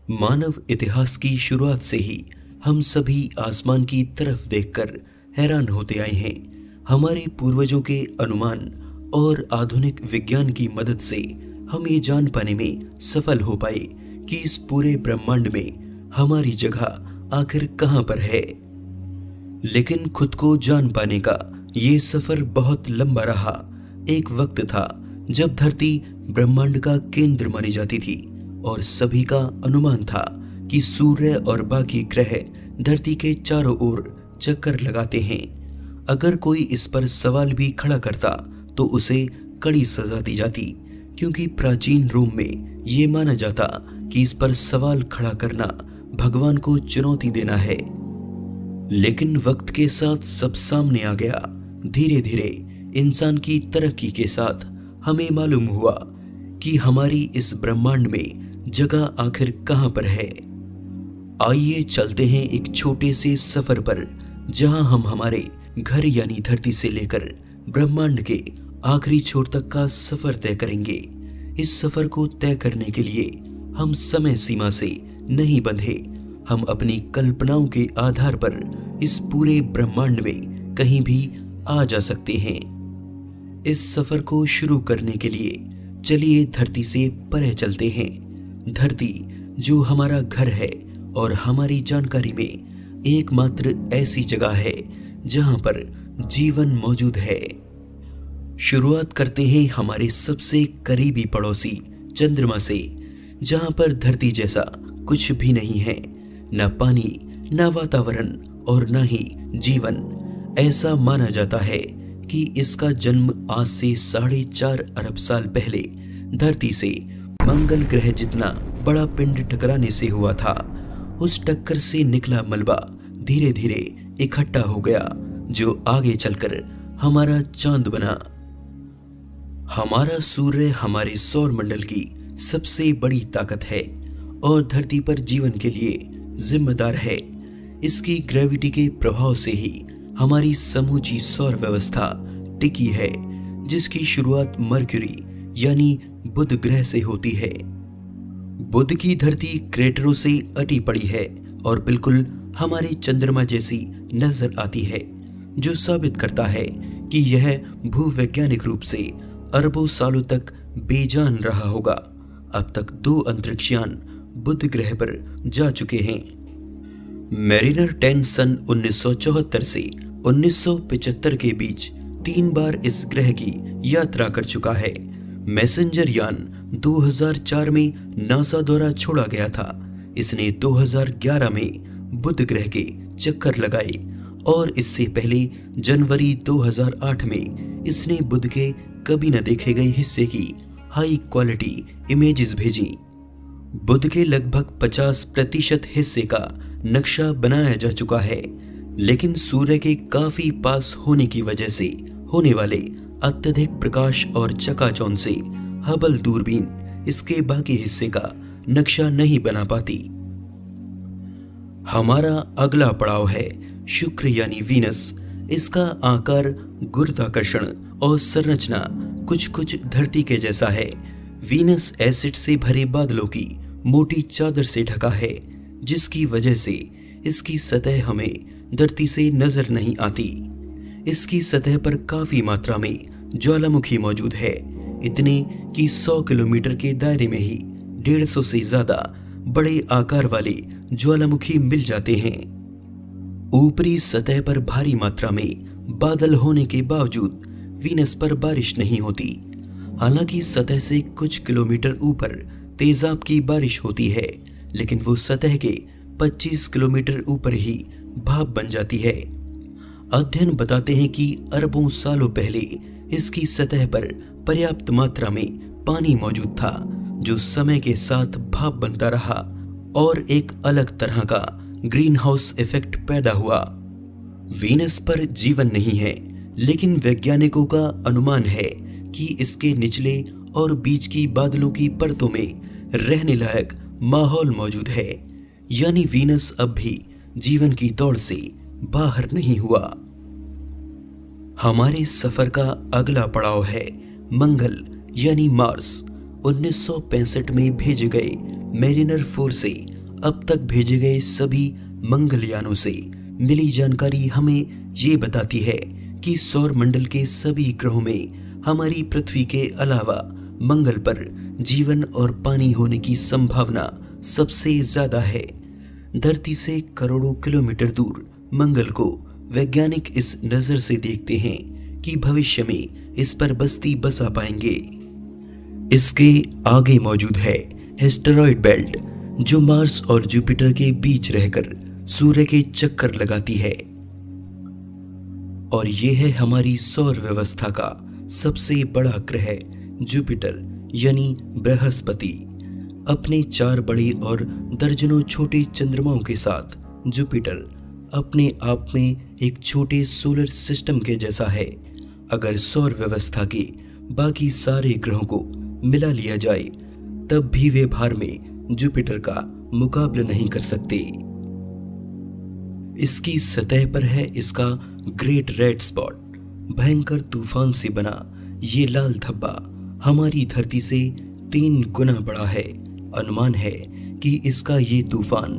मानव इतिहास की शुरुआत से ही हम सभी आसमान की तरफ देखकर हैरान होते आए हैं। हमारे पूर्वजों के अनुमान और आधुनिक विज्ञान की मदद से हम ये जान पाने में सफल हो पाए कि इस पूरे ब्रह्मांड में हमारी जगह आखिर कहां पर है। लेकिन खुद को जान पाने का ये सफर बहुत लंबा रहा। एक वक्त था जब धरती ब्रह्मांड का केंद्र मानी जाती थी और सभी का अनुमान था कि सूर्य और बाकी ग्रह धरती के चारों ओर चक्कर लगाते हैं। अगर कोई इस पर सवाल भी खड़ा करता तो उसे कड़ी सजा दी जाती, क्योंकि प्राचीन रोम में ये माना जाता कि इस पर सवाल खड़ा करना भगवान को चुनौती देना है। लेकिन वक्त के साथ सब सामने आ गया। धीरे धीरे इंसान की तरक्की के साथ हमें मालूम हुआ कि हमारी इस ब्रह्मांड में जगह आखिर कहां पर है। आइए चलते हैं एक छोटे से सफर पर, जहां हम हमारे घर यानी धरती से लेकर ब्रह्मांड के आखिरी छोर तक का सफर तय करेंगे। इस सफर को तय करने के लिए हम समय सीमा से नहीं बंधे। हम अपनी कल्पनाओं के आधार पर इस पूरे ब्रह्मांड में कहीं भी आ जा सकते हैं। इस सफर को शुरू करने के लिए चलिए धरती से परे चलते हैं। धरती जो हमारा घर है और हमारी जानकारी में एकमात्र ऐसी जगह है जहां पर जीवन मौजूद है। शुरुआत करते हैं हमारे सबसे करीबी पड़ोसी चंद्रमा से, जहां पर धरती जैसा कुछ भी नहीं है। न पानी, न वातावरण और न ही जीवन। ऐसा माना जाता है कि इसका जन्म आज से 4.5 अरब साल पहले धरती से मंगल ग्रह जितना बड़ा पिंड टकराने से हुआ था। उस टक्कर से निकला मलबा धीरे धीरे इकट्ठा हो गया, जो आगे चलकर हमारा चांद बना। हमारा सूर्य हमारे सौर मंडल की सबसे बड़ी ताकत है और धरती पर जीवन के लिए जिम्मेदार है। इसकी ग्रेविटी के प्रभाव से ही हमारी समूची सौर व्यवस्था टिकी है, जिसकी शुरुआत मरक्यूरी यानी बुध ग्रह से होती है। बुध की धरती क्रेटरों से अटी पड़ी है और बिल्कुल हमारे चंद्रमा जैसी नजर आती है, जो साबित करता है कि यह भूवैज्ञानिक रूप से अरबों सालों तक बेजान रहा होगा। अब तक 2 अंतरिक्षयान बुध ग्रह पर जा चुके हैं। मैरिनर 10 सन 1974 से 1975 के बीच 3 बार इस ग्रह की यात्रा कर चुका है। मैसेंजर यान 2004 में नासा द्वारा छोड़ा गया था। इसने 2011 में बुध ग्रह के चक्कर लगाए और इससे पहले जनवरी 2008 में इसने बुध के कभी न देखे गए हिस्से की हाई क्वालिटी इमेजेस भेजी। बुध के लगभग 50% हिस्से का नक्शा बनाया जा चुका है, लेकिन सूर्य के काफी पास होने की वजह से होने वाले अत्यधिक प्रकाश और चकाचौंध से हबल दूरबीन इसके बाकी हिस्से का नक्शा नहीं बना पाती। हमारा अगला पड़ाव है शुक्र यानी वीनस। इसका आकार, गुरुत्वाकर्षण और संरचना कुछ कुछ धरती के जैसा है। वीनस एसिड से भरे बादलों की मोटी चादर से ढका है, जिसकी वजह से इसकी सतह हमें धरती से नजर नहीं आती। इसकी सतह पर काफी मात्रा में ज्वालामुखी मौजूद है, इतने कि 100 किलोमीटर के दायरे में ही 150 से ज्यादा बड़े आकार वाले ज्वालामुखी मिल जाते हैं। ऊपरी सतह पर भारी मात्रा में बादल होने के बावजूद वीनस पर बारिश नहीं होती। हालांकि सतह से कुछ किलोमीटर ऊपर तेजाब की बारिश होती है, लेकिन वो सतह के 25 किलोमीटर ऊपर ही भाप बन जाती है। अध्ययन बताते हैं कि अरबों सालों पहले इसकी सतह पर पर्याप्त मात्रा में पानी मौजूद था, जो समय के साथ भाप बनता रहा और एक अलग तरह का ग्रीन हाउस इफेक्ट पैदा हुआ। वीनस पर जीवन नहीं है, लेकिन वैज्ञानिकों का अनुमान है कि इसके निचले और बीच की बादलों की परतों में रहने लायक माहौल मौजूद है, यानी वीनस अब भी जीवन की दौड़ से बाहर नहीं हुआ। हमारे सफर का अगला पड़ाव है मंगल यानी मार्स। 1965 में भेजे गए मैरिनर 4 से अब तक भेजे गए सभी मंगलयानों से मिली जानकारी हमें ये बताती है कि सौर मंडल के सभी ग्रहों में हमारी पृथ्वी के अलावा मंगल पर जीवन और पानी होने की संभावना सबसे ज्यादा है। धरती से करोड़ों किलोमीटर दूर मंगल को वैज्ञानिक इस नजर से देखते हैं कि भविष्य में इस पर बस्ती बसा पाएंगे। इसके आगे मौजूद है एस्टेरॉयड बेल्ट, जो मार्स और जुपिटर के बीच रहकर सूर्य के चक्कर लगाती है। और यह है हमारी सौर व्यवस्था का सबसे बड़ा ग्रह जुपिटर यानी बृहस्पति। अपने 4 बड़े और दर्जनों छोटे चंद्रमाओं के साथ जुपिटर अपने आप में एक छोटे सोलर सिस्टम के जैसा है। अगर सौर व्यवस्था के बाकी सारे ग्रहों को मिला लिया जाए तब भी वे भार में जुपिटर का मुकाबला नहीं कर सकते। इसकी सतह पर है इसका ग्रेट रेड स्पॉट। भयंकर तूफान से बना ये लाल धब्बा हमारी धरती से 3 गुना बड़ा है। अनुमान है कि इसका ये तूफान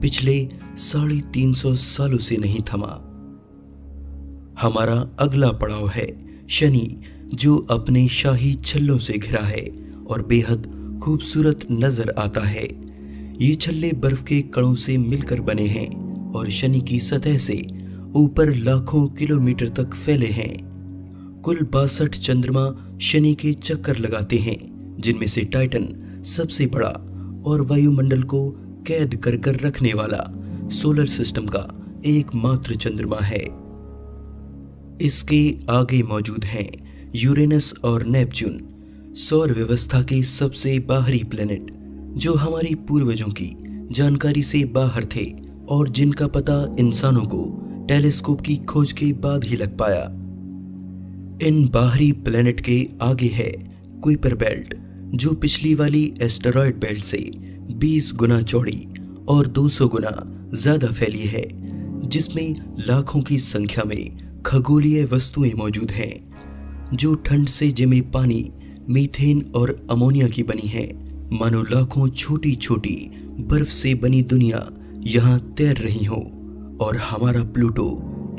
पिछले 350 सालों से नहीं थमा। हमारा अगला पड़ाव है शनि, जो अपने शाही छल्लों से घिरा है और बेहद खूबसूरत नजर आता है। ये छल्ले बर्फ के कणों से मिलकर बने हैं और शनि की सतह से ऊपर लाखों किलोमीटर तक फैले हैं। कुल 62 चंद्रमा शनि के चक्कर लगाते हैं, जिनमें से टाइटन सबसे बड़ा और वायुमंडल को कैद कर कर रखने वाला सोलर सिस्टम का एकमात्र चंद्रमा है। इसके आगे मौजूद हैं यूरेनस और नेपच्यून, सौर व्यवस्था के सबसे बाहरी प्लेनेट, जो हमारी पूर्वजों की जानकारी से बाहर थे और जिनका पता इंसानों को टेलीस्कोप की खोज के बाद ही लग पाया। इन बाहरी प्लेनेट के आगे है कुइपर बेल्ट, जो पिछली वाली एस्टेरॉयड बेल्ट से 20 गुना चौड़ी और 200 गुना ज्यादा फैली है, जिसमें लाखों की संख्या में खगोलीय वस्तुएं मौजूद हैं, जो ठंड से जमे पानी, मीथेन और अमोनिया की बनी है। मानो लाखों छोटी छोटी बर्फ से बनी दुनिया यहाँ तैर रही हो, और हमारा प्लूटो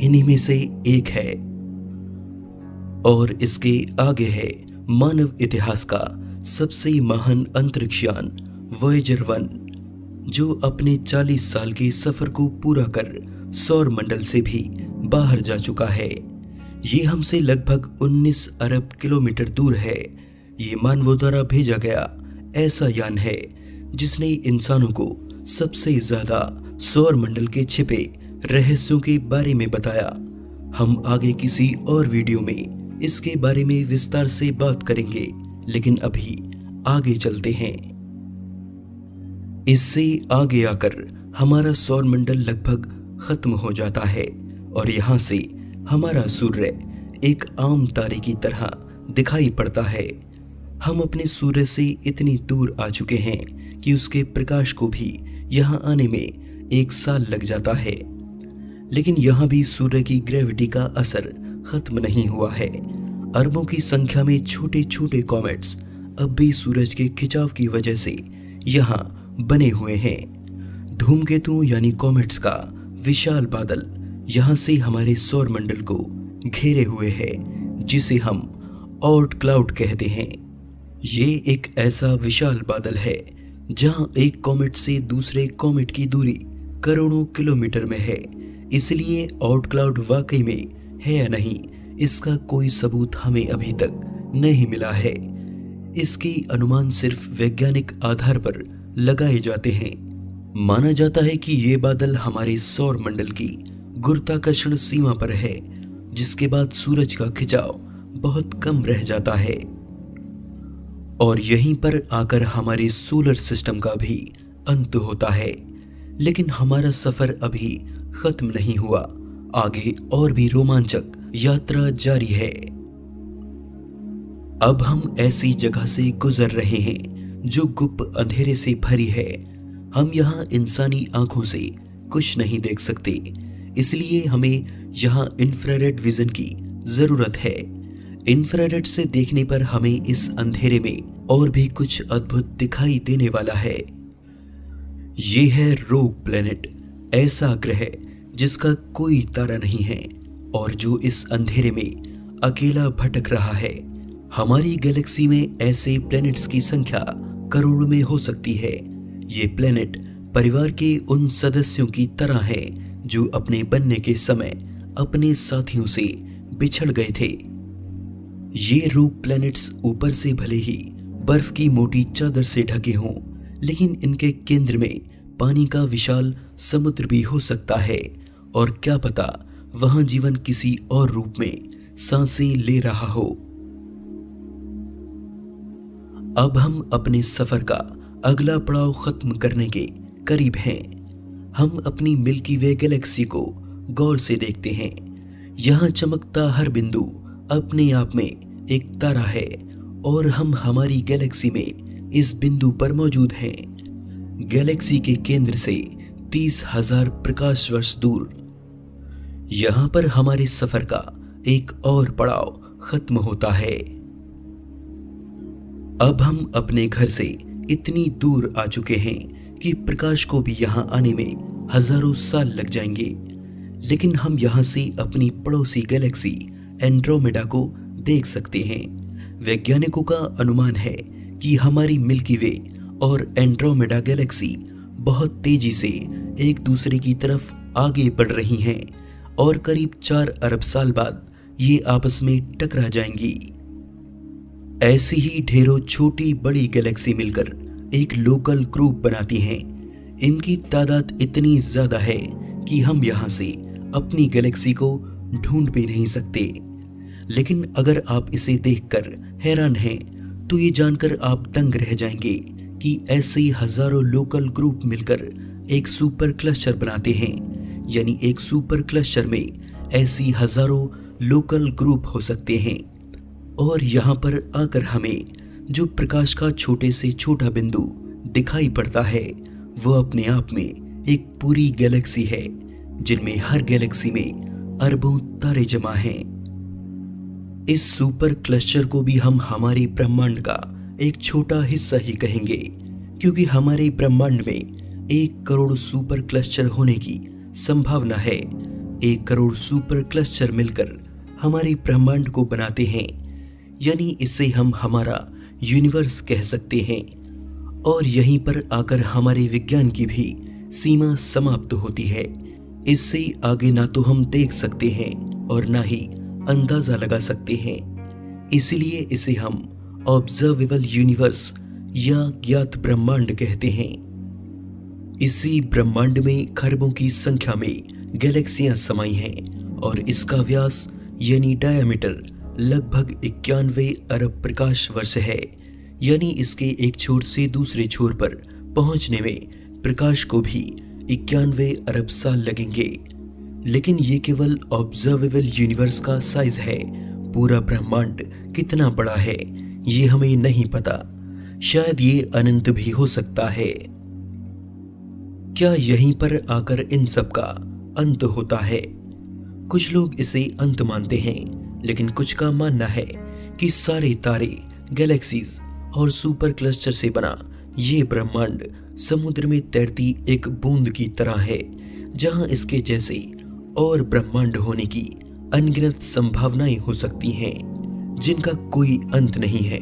इन्हीं में से एक है। और इसके आगे है मानव इतिहास का सबसे महान अंतरिक्ष यान वॉयेजर 1, जो अपने 40 साल के सफर को पूरा कर सौर मंडल से भी बाहर जा चुका है। ये हमसे लगभग 19 अरब किलोमीटर दूर है। ये मानवों द्वारा भेजा गया ऐसा यान है जिसने इंसानों को सबसे ज्यादा सौर मंडल के छिपे रहस्यों के बारे में बताया। हम आगे किसी और वीडियो में इसके बारे में विस्तार से बात करेंगे, लेकिन अभी आगे चलते हैं। इससे आगे आकर हमारा सौर मंडल लगभग खत्म हो जाता है और यहाँ से हमारा सूर्य एक आम तारे की तरह दिखाई पड़ता है। हम अपने सूर्य से इतनी दूर आ चुके हैं कि उसके प्रकाश को भी यहाँ आने में 1 साल लग जाता है। लेकिन यहाँ भी सूर्य की ग्रेविटी का असर खत्म नहीं हुआ है। अरबों की संख्या में छोटे छोटे कॉमेट्स अब भी सूरज के खिंचाव की वजह से यहाँ बने हुए हैं। धूमकेतु यानी कॉमेट्स का विशाल बादल यहाँ से हमारे सौर मंडल को घेरे हुए है, जिसे हम ऑर्ट क्लाउड कहते हैं। ये एक ऐसा विशाल बादल है जहाँ एक कॉमेट से दूसरे कॉमेट की दूरी करोड़ों किलोमीटर में है। इसलिए ऑर्ट क्लाउड वाकई में है या नहीं, इसका कोई सबूत हमें अभी तक नहीं मिला है। इसके अनुमान सिर्फ वैज्ञानिक आधार पर लगाए जाते हैं। माना जाता है कि ये बादल हमारे सौर मंडल की गुरुत्वाकर्षण सीमा पर है, जिसके बाद सूरज का खिंचाव बहुत कम रह जाता है और यहीं पर आकर हमारे सोलर सिस्टम का भी अंत होता है। लेकिन हमारा सफर अभी खत्म नहीं हुआ, आगे और भी रोमांचक यात्रा जारी है। अब हम ऐसी जगह से गुजर रहे हैं जो गुप्त अंधेरे से भरी है। हम यहाँ इंसानी आंखों से कुछ नहीं देख सकते, इसलिए हमें यहाँ इंफ्रारेड विजन की जरूरत है। इंफ्रारेड से देखने पर हमें इस अंधेरे में और भी कुछ अद्भुत दिखाई देने वाला है। ये है रोग प्लेनेट, ऐसा ग्रह जिसका कोई तारा नहीं है और जो इस अंधेरे में अकेला भटक रहा है। हमारी गैलेक्सी में ऐसे प्लैनेट्स की संख्या करोड़ों में हो सकती है। ये प्लैनेट परिवार के उन सदस्यों की तरह है जो अपने बनने के समय अपने साथियों से बिछड़ गए थे। ये रोग प्लैनेट्स ऊपर से भले ही बर्फ की मोटी चादर से ढके हों, लेकिन इनके केंद्र में पानी का विशाल समुद्र भी हो सकता है और क्या पता वहां जीवन किसी और रूप में सांसें ले रहा हो। अब हम अपने सफर का अगला पड़ाव खत्म करने के करीब हैं। हम अपनी मिल्की वे गैलेक्सी को गौर से देखते हैं। यहाँ चमकता हर बिंदु अपने आप में एक तारा है और हम हमारी गैलेक्सी में इस बिंदु पर मौजूद हैं। गैलेक्सी के केंद्र से 30,000 प्रकाश वर्ष दूर। यहाँ पर हमारे सफर का एक और पड़ाव खत्म होता है। अब हम अपने घर से इतनी दूर आ चुके हैं कि प्रकाश को भी यहाँ आने में हजारों साल लग जाएंगे, लेकिन हम यहाँ से अपनी पड़ोसी गैलेक्सी एंड्रोमेडा को देख सकते हैं। वैज्ञानिकों का अनुमान है कि हमारी मिल्की वे और एंड्रोमेडा गैलेक्सी बहुत तेजी से एक दूसरे की तरफ आगे बढ़ रही हैं और करीब 4 अरब साल बाद ये आपस में टकरा जाएंगी। ऐसी ही ढेरों छोटी बड़ी गैलेक्सी मिलकर एक लोकल ग्रुप बनाती हैं। इनकी तादाद इतनी ज्यादा है कि हम यहाँ से अपनी गैलेक्सी को ढूंढ भी नहीं सकते। लेकिन अगर आप इसे देखकर हैरान हैं तो ये जानकर आप दंग रह जाएंगे कि ऐसे हजारों लोकल ग्रुप मिलकर एक सुपर क्लस्टर बनाते हैं। यानी एक सुपर क्लस्टर में ऐसी हजारों लोकल ग्रुप हो सकते हैं और यहाँ पर आकर हमें जो प्रकाश का छोटे से छोटा बिंदु दिखाई पड़ता है वो अपने आप में एक पूरी गैलेक्सी है, जिनमें हर गैलेक्सी में अरबों तारे जमा हैं। इस सुपर क्लस्टर को भी हम हमारे ब्रह्मांड का एक छोटा हिस्सा ही कहेंगे, क्योंकि हमारे ब्रह्मांड में 1 करोड़ सुपर क्लस्टर होने की संभावना है। 1 करोड़ सुपर क्लस्टर मिलकर हमारे ब्रह्मांड को बनाते हैं, यानी इसे हम हमारा यूनिवर्स कह सकते हैं। और यहीं पर आकर हमारे विज्ञान की भी सीमा समाप्त होती है। इससे आगे ना तो हम देख सकते हैं और ना ही अंदाजा लगा सकते हैं। इसलिए इसे हम ऑब्जर्वेबल यूनिवर्स या ज्ञात ब्रह्मांड कहते हैं। इसी ब्रह्मांड में खरबों की संख्या में गैलेक्सियां समाई हैं और इसका व्यास यानी डायमीटर लगभग 91 अरब प्रकाश वर्ष है। यानी इसके एक छोर से दूसरे छोर पर पहुंचने में प्रकाश को भी 91 अरब साल लगेंगे। लेकिन ये केवल ऑब्जर्वेबल यूनिवर्स का साइज है। पूरा ब्रह्मांड कितना बड़ा है ये हमें नहीं पता। शायद ये अनंत भी हो सकता है। क्या यहीं पर आकर इन सब का अंत होता है? कुछ लोग इसे अंत मानते हैं, लेकिन कुछ का मानना है कि सारे तारे, गैलेक्सीज और सुपर क्लस्टर से बना ये ब्रह्मांड समुद्र में तैरती एक बूंद की तरह है, जहां इसके जैसे और ब्रह्मांड होने की अनगिनत संभावनाएं हो सकती हैं, जिनका कोई अंत नहीं है।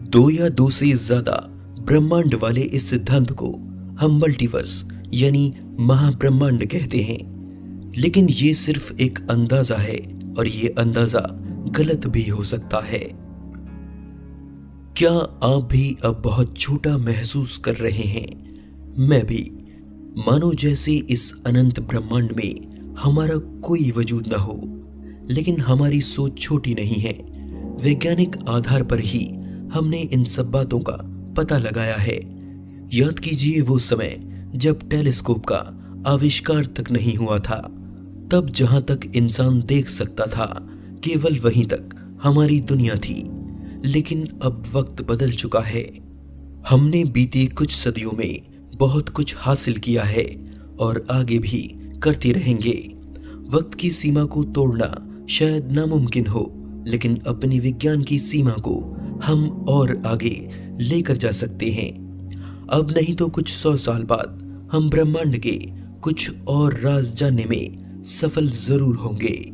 2 या 2 से ज्यादा ब्रह्मांड वाले इस सिद्धांत को हम मल्टीवर्स यानी महाब्रह्मांड कहते हैं। लेकिन ये सिर्फ एक अंदाजा है और ये अंदाजा गलत भी हो सकता है। क्या आप भी अब बहुत छोटा महसूस कर रहे हैं? मैं भी। मानो जैसे इस अनंत ब्रह्मांड में हमारा कोई वजूद न हो। लेकिन हमारी सोच छोटी नहीं है। वैज्ञानिक आधार पर ही हमने इन सब बातों का पता लगाया है। याद कीजिए वो समय जब टेलीस्कोप का आविष्कार तक नहीं हुआ था। तब जहां तक इंसान देख सकता था केवल वहीं तक हमारी दुनिया थी। लेकिन अब वक्त बदल चुका है। हमने बीते कुछ सदियों में बहुत कुछ हासिल किया है और आगे भी करते रहेंगे। वक्त की सीमा को तोड़ना शायद नामुमकिन हो, लेकिन अपनी विज्ञान की सीमा को हम और आगे लेकर जा सकते हैं। अब नहीं तो कुछ 100 साल बाद हम ब्रह्मांड के कुछ और राज जानने में सफल जरूर होंगे।